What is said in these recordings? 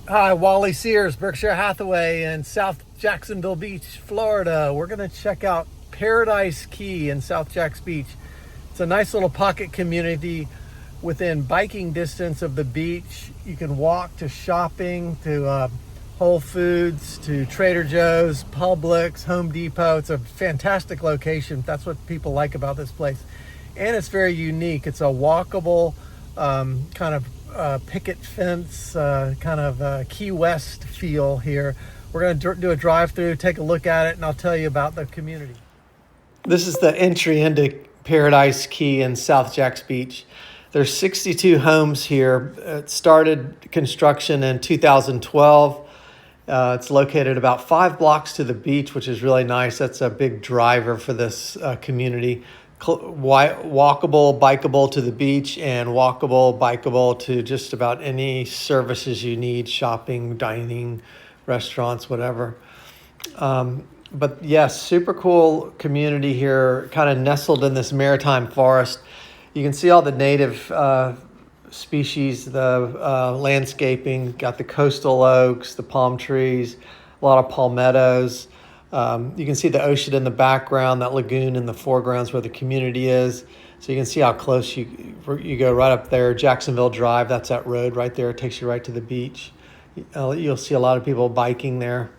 Hi, wally.sears, Berkshire Hathaway in South Jacksonville Beach, Florida. We're going to check out Paradise Key in South Jacks Beach. It's a nice little pocket community within biking distance of the beach. You can walk to shopping, to Whole Foods, to Trader Joe's, Publix, Home Depot. It's a fantastic location. That's what people like about this place. And it's very unique. It's a walkable kind of picket fence, kind of Key West feel here. We're going to do a drive-through, take a look at it, and I'll tell you about the community. This is the entry into Paradise Key in South Jacks Beach. There's 62 homes here. It started construction in 2012. It's located about 5 blocks to the beach, which is really nice. That's a big driver for this community. Walkable, bikeable to the beach, and walkable, bikeable to just about any services you need, shopping, dining, restaurants, whatever. But yes, super cool community here, kind of nestled in this maritime forest. You can see all the native species, the landscaping, got the coastal oaks, the palm trees, a lot of palmettos. You can see the ocean in the background, that lagoon in the foreground is where the community is. So you can see how close you go right up there. Jacksonville Drive, that's that road right there. It takes you right to the beach. You'll see a lot of people biking there.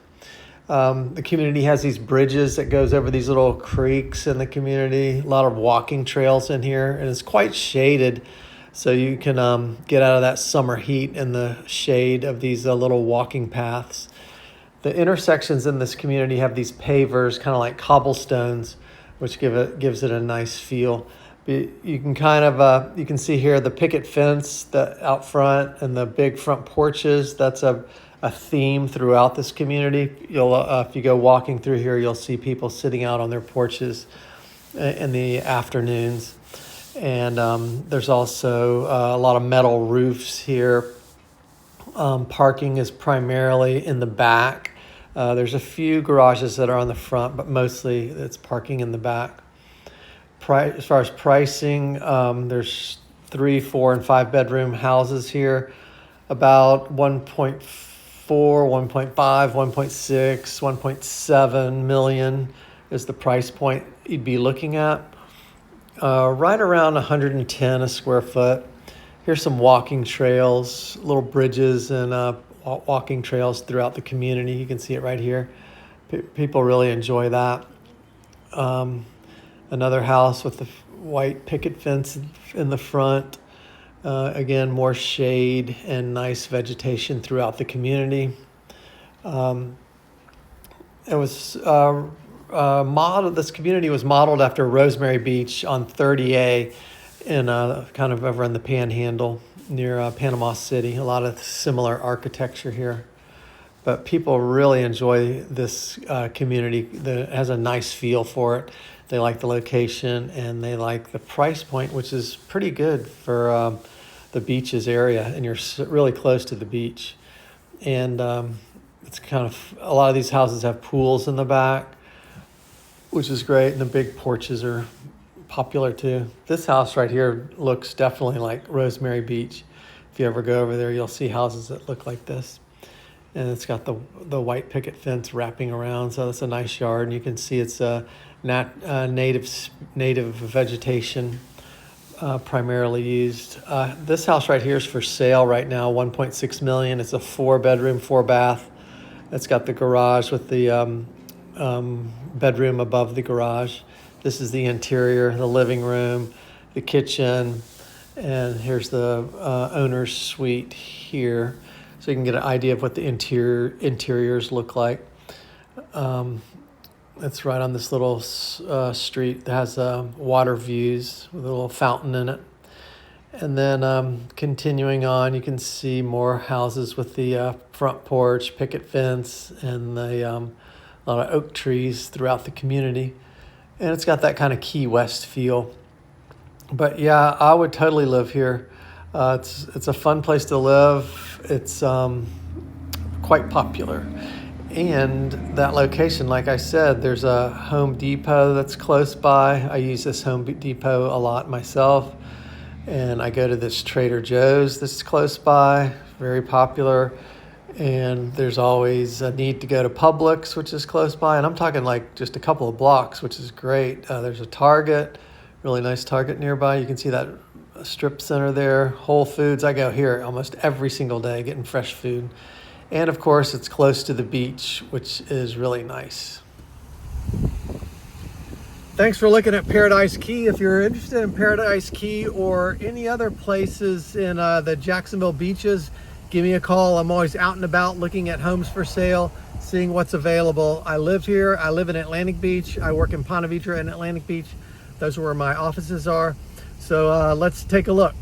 The community has these bridges that goes over these little creeks in the community. A lot of walking trails in here, and it's quite shaded. So you can get out of that summer heat in the shade of these little walking paths. The intersections in this community have these pavers, kind of like cobblestones, which gives it a nice feel. You can kind of you can see here the picket fence out front and the big front porches. That's a theme throughout this community. You'll if you go walking through here, you'll see people sitting out on their porches in the afternoons. And there's also a lot of metal roofs here. Parking is primarily in the back. There's a few garages that are on the front, but mostly it's parking in the back. As far as pricing, there's 3, 4, and 5 bedroom houses here. About 1.4, 1.5, 1.6, 1.7 million is the price point you'd be looking at. Right around 110 a square foot. Here's some walking trails, little bridges and walking trails throughout the community. You can see it right here. People really enjoy that. Another house with the white picket fence in the front. Again, more shade and nice vegetation throughout the community. This community was modeled after Rosemary Beach on 30A in kind of over in the Panhandle near Panama City. A lot of similar architecture here, but people really enjoy this community. It has a nice feel for it. They like the location and they like the price point, which is pretty good for the beaches area, and you're really close to the beach. And it's kind of, a lot of these houses have pools in the back, which is great, and the big porches are popular too. This house right here looks definitely like Rosemary Beach. If you ever go over there, you'll see houses that look like this. And it's got the white picket fence wrapping around, so it's a nice yard. And you can see it's native vegetation primarily used. This house right here is for sale right now, 1.6 million. It's a 4-bedroom, 4-bath. It's got the garage with the bedroom above the garage. This is the interior, the living room, the kitchen, and here's the owner's suite here. So you can get an idea of what the interiors look like. It's right on this little street that has water views with a little fountain in it. And then continuing on, you can see more houses with the front porch, picket fence, and a lot of oak trees throughout the community. And it's got that kind of Key West feel. But yeah, I would totally live here. It's a fun place to live. It's quite popular. And that location, like I said, there's a Home Depot that's close by. I use this Home Depot a lot myself. And I go to this Trader Joe's that's close by, very popular. And there's always a need to go to Publix, which is close by. And I'm talking like just a couple of blocks, which is great. There's a Target, really nice Target nearby. You can see that strip center there. Whole Foods. I go here almost every single day getting fresh food. And of course, it's close to the beach, which is really nice. Thanks for looking at Paradise Key. If you're interested in Paradise Key or any other places in the Jacksonville beaches, give me a call. I'm always out and about looking at homes for sale, seeing what's available. I live here. I live in Atlantic Beach. I work in Ponte Vedra and Atlantic Beach. Those are where my offices are. So let's take a look.